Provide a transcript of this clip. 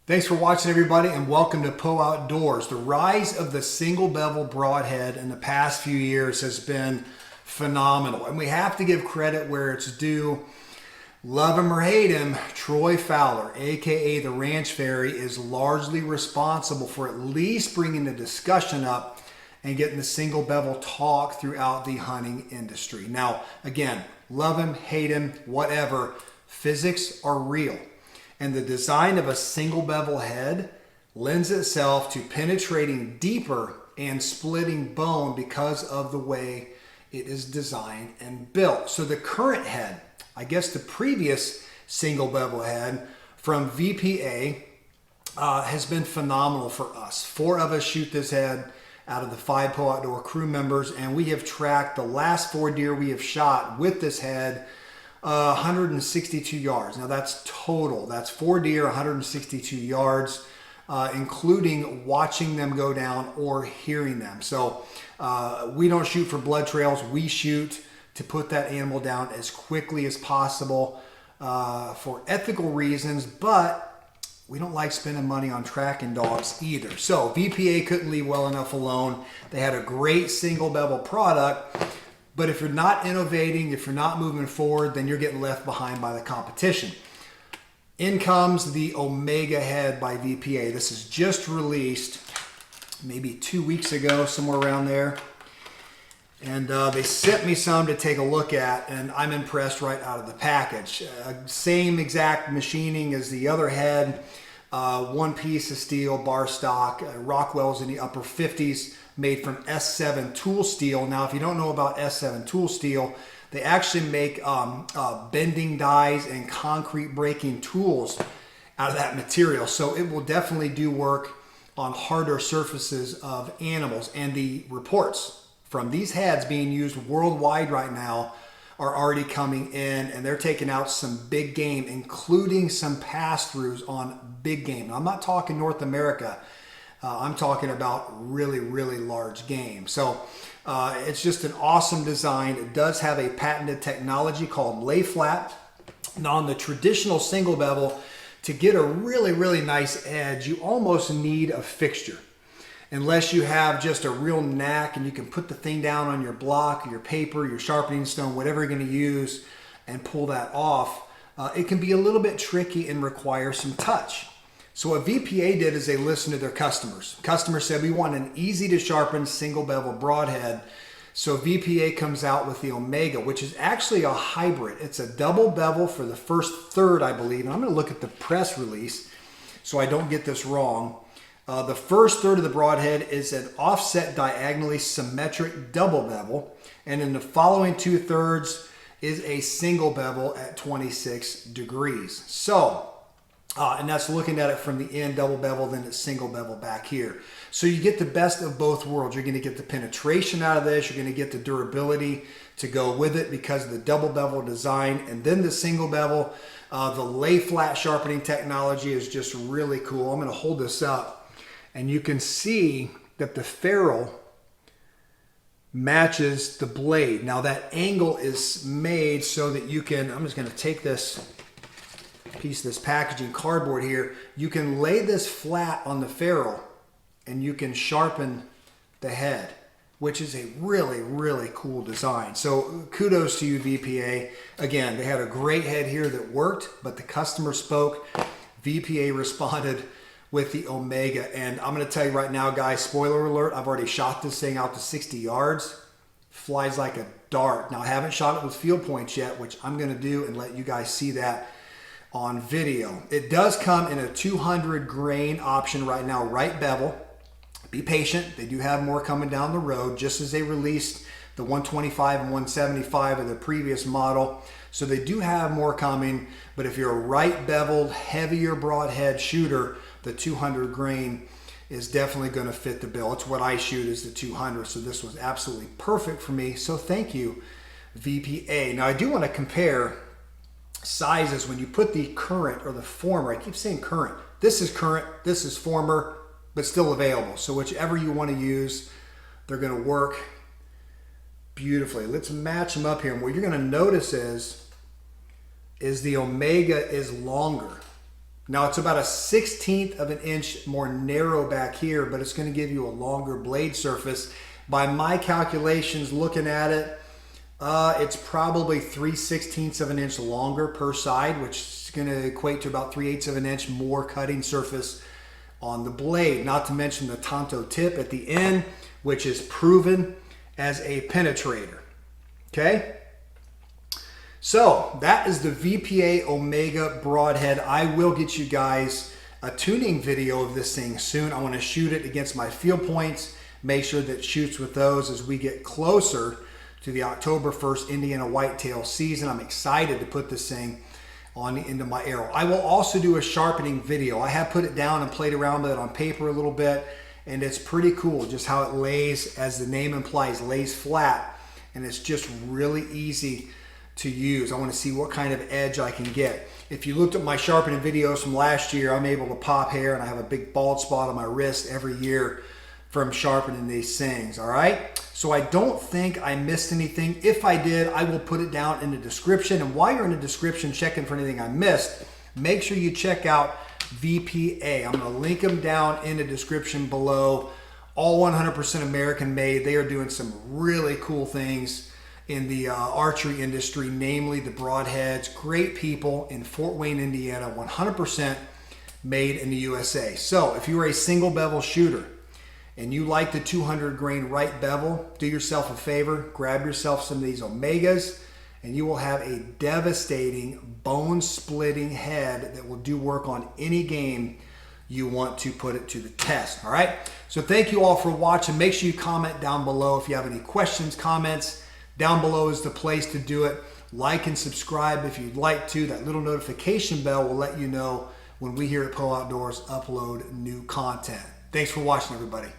Thanks for watching, everybody, and welcome to Poe Outdoors. The rise of the single bevel broadhead in the past few years has been phenomenal, and we have to give credit where it's due. Love him or hate him, Troy Fowler, aka the Ranch Fairy, is largely responsible for at least bringing the discussion up and getting the single bevel talk throughout the hunting industry. Now, again, love him, hate him, whatever, physics are real. And the design of a single bevel head lends itself to penetrating deeper and splitting bone because of the way it is designed and built. So the current head, I guess the previous single bevel head from VPA has been phenomenal for us. 4 of us shoot this head out of the 5 Poe Outdoor crew members, and we have tracked the last 4 deer we have shot with this head 162 yards. Now that's total. That's 4 deer, 162 yards, including watching them go down or hearing them. So we don't shoot for blood trails. We shoot to put that animal down as quickly as possible for ethical reasons, but we don't like spending money on tracking dogs either. So VPA couldn't leave well enough alone. They had a great single bevel product. But if you're not innovating, if you're not moving forward, then you're getting left behind by the competition. In comes the Omega head by VPA. This is just released maybe 2 weeks ago, somewhere around there. And they sent me some to take a look at, and I'm impressed right out of the package. Same exact machining as the other head. One piece of steel, bar stock, Rockwell's in the upper 50s. Made from S7 tool steel. Now, if you don't know about S7 tool steel, they actually make bending dies and concrete breaking tools out of that material. So it will definitely do work on harder surfaces of animals. And the reports from these heads being used worldwide right now are already coming in, and they're taking out some big game, including some pass-throughs on big game. Now, I'm not talking North America. I'm talking about really, really large game. So it's just an awesome design. It does have a patented technology called LAYFLAT. Now, on the traditional single bevel, to get a really, really nice edge, you almost need a fixture. Unless you have just a real knack and you can put the thing down on your block, your paper, your sharpening stone, whatever you're going to use, and pull that off, it can be a little bit tricky and require some touch. So what VPA did is they listened to their customers. Customers said, we want an easy to sharpen single bevel broadhead. So VPA comes out with the Omega, which is actually a hybrid. It's a double bevel for the first third, I believe. And I'm going to look at the press release so I don't get this wrong. The first third of the broadhead is an offset diagonally symmetric double bevel. And in the following 2/3 is a single bevel at 26 degrees. So, and that's looking at it from the end double bevel, then it's single bevel back here. So you get the best of both worlds. You're going to get the penetration out of this. You're going to get the durability to go with it because of the double bevel design. And then the single bevel, the LAYFLAT sharpening technology is just really cool. I'm going to hold this up and you can see that the ferrule matches the blade. Now that angle is made so that you can, I'm just going to take this piece of this packaging cardboard here, you can lay this flat on the ferrule and you can sharpen the head, which is a really, really cool design. So kudos to you, VPA. Again, they had a great head here that worked, but the customer spoke. VPA responded with the Omega. And I'm going to tell you right now, guys, spoiler alert, I've already shot this thing out to 60 yards. Flies like a dart. Now, I haven't shot it with field points yet, which I'm going to do and let you guys see that on video. It does come in a 200 grain option right now, right bevel. Be patient. They do have more coming down the road, just as they released the 125 and 175 of the previous model. So they do have more coming, but if you're a right beveled, heavier broadhead shooter, the 200 grain is definitely going to fit the bill. It's what I shoot, is the 200, so this was absolutely perfect for me. So thank you, VPA. Now I do want to compare sizes when you put the current or the former. I keep saying current. This is current, this is former, but still available. So whichever you want to use, they're going to work beautifully. Let's match them up here. And what you're going to notice is the Omega is longer. Now it's about a 1/16 of an inch more narrow back here, but it's going to give you a longer blade surface. By my calculations, looking at it, it's probably 3/16 of an inch longer per side, which is going to equate to about 3/8 of an inch more cutting surface on the blade. Not to mention the tanto tip at the end, which is proven as a penetrator. Okay? So that is the VPA Omega Broadhead. I will get you guys a tuning video of this thing soon. I want to shoot it against my field points, make sure that it shoots with those as we get closer to the October 1st Indiana whitetail season. I'm excited to put this thing on into my arrow. I will also do a sharpening video. I have put it down and played around with it on paper a little bit, and it's pretty cool just how it lays, as the name implies, lays flat, and it's just really easy to use. I want to see what kind of edge I can get. If you looked at my sharpening videos from last year, I'm able to pop hair, and I have a big bald spot on my wrist every year from sharpening these things. All right, so I don't think I missed anything. If I did, I will put it down in the description, and while you're in the description checking for anything I missed, make sure you check out VPA. I'm going to link them down in the description below. All 100% American made. They are doing some really cool things in the archery industry, namely the broadheads. Great people in Fort Wayne, Indiana, 100% made in the USA. So if you are a single bevel shooter and you like the 200 grain right bevel, do yourself a favor, grab yourself some of these Omegas, and you will have a devastating bone-splitting head that will do work on any game you want to put it to the test. All right, so thank you all for watching. Make sure you comment down below if you have any questions, comments. Down below is the place to do it. Like and subscribe if you'd like to. That little notification bell will let you know when we here at Poe Outdoors upload new content. Thanks for watching, everybody.